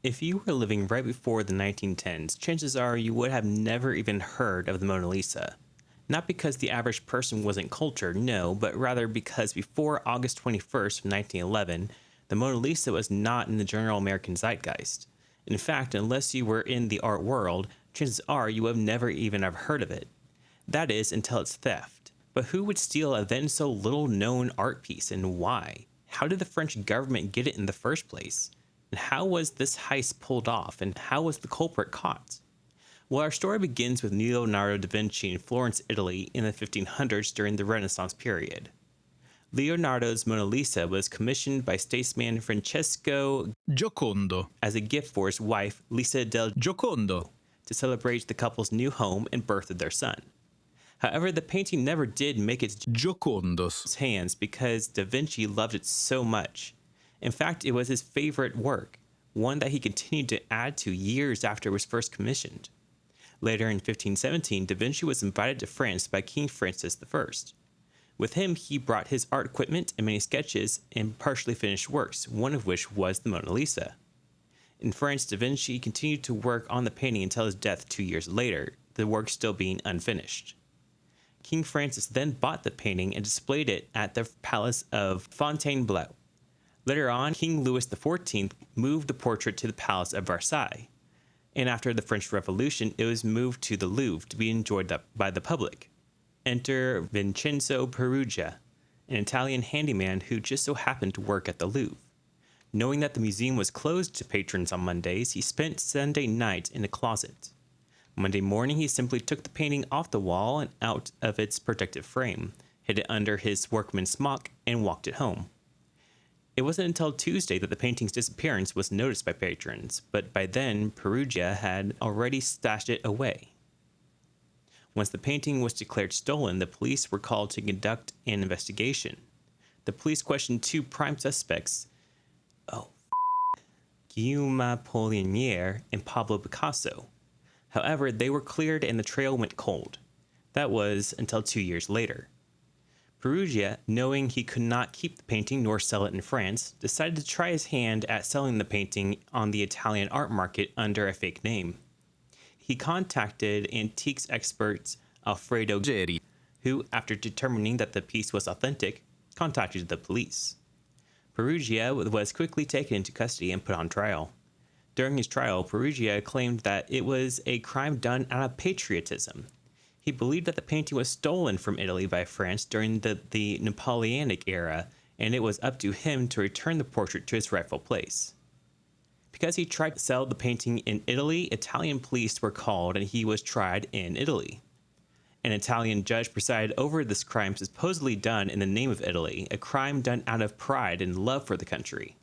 If you were living right before the 1910s, chances are you would have never even heard of the Mona Lisa. Not because the average person wasn't cultured, no, but rather because before August 21st, 1911, the Mona Lisa was not in the general American zeitgeist. In fact, unless you were in the art world, chances are you would have never even have heard of it. That is, until its theft. But who would steal a then so little known art piece and why? How did the French government get it in the first place? And how was this heist pulled off, and how was the culprit caught? Well, our story begins with Leonardo da Vinci in Florence, Italy in the 1500s during the Renaissance period. Leonardo's Mona Lisa was commissioned by statesman Francesco Giocondo. as a gift for his wife, Lisa del Giocondo. to celebrate the couple's new home and birth of their son. However, the painting never did make its Giocondo's hands because Da Vinci loved it so much. In fact, it was his favorite work, one that he continued to add to years after it was first commissioned. Later in 1517, Da Vinci was invited to France by King Francis I. With him, he brought his art equipment and many sketches and partially finished works, one of which was the Mona Lisa. In France, Da Vinci continued to work on the painting until his death 2 years later, the work still being unfinished. King Francis then bought the painting and displayed it at the Palace of Fontainebleau. Later on, King Louis XIV moved the portrait to the Palace of Versailles, and after the French Revolution, it was moved to the Louvre to be enjoyed by the public. Enter Vincenzo Perugia, an Italian handyman who just so happened to work at the Louvre. Knowing that the museum was closed to patrons on Mondays, he spent Sunday night in a closet. Monday morning, he simply took the painting off the wall and out of its protective frame, hid it under his workman's smock, and walked it home. It wasn't until Tuesday that the painting's disappearance was noticed by patrons, but by then, Perugia had already stashed it away. Once the painting was declared stolen, the police were called to conduct an investigation. The police questioned two prime suspects, Guillaume Apollinaire and Pablo Picasso. However, they were cleared and the trail went cold. That was until 2 years later. Perugia, knowing he could not keep the painting nor sell it in France, decided to try his hand at selling the painting on the Italian art market under a fake name. He contacted antiques expert Alfredo Geri, who, after determining that the piece was authentic, contacted the police. Perugia was quickly taken into custody and put on trial. During his trial, Perugia claimed that it was a crime done out of patriotism. He believed that the painting was stolen from Italy by France during the Napoleonic era, and it was up to him to return the portrait to its rightful place. Because he tried to sell the painting in Italy, Italian police were called and he was tried in Italy. An Italian judge presided over this crime supposedly done in the name of Italy, a crime done out of pride and love for the country.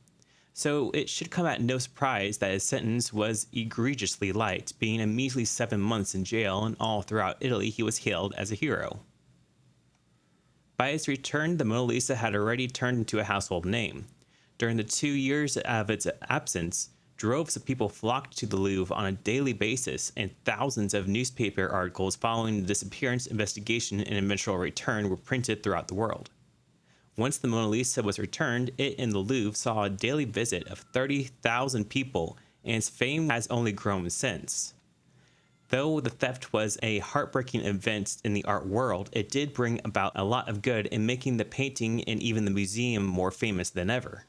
So it should come at no surprise that his sentence was egregiously light, being a measly 7 months in jail, and all throughout Italy he was hailed as a hero. By his return, the Mona Lisa had already turned into a household name. During the 2 years of its absence, droves of people flocked to the Louvre on a daily basis, and thousands of newspaper articles following the disappearance, investigation, and eventual return were printed throughout the world. Once the Mona Lisa was returned, it in the Louvre saw a daily visit of 30,000 people, and its fame has only grown since. Though the theft was a heartbreaking event in the art world, it did bring about a lot of good in making the painting and even the museum more famous than ever.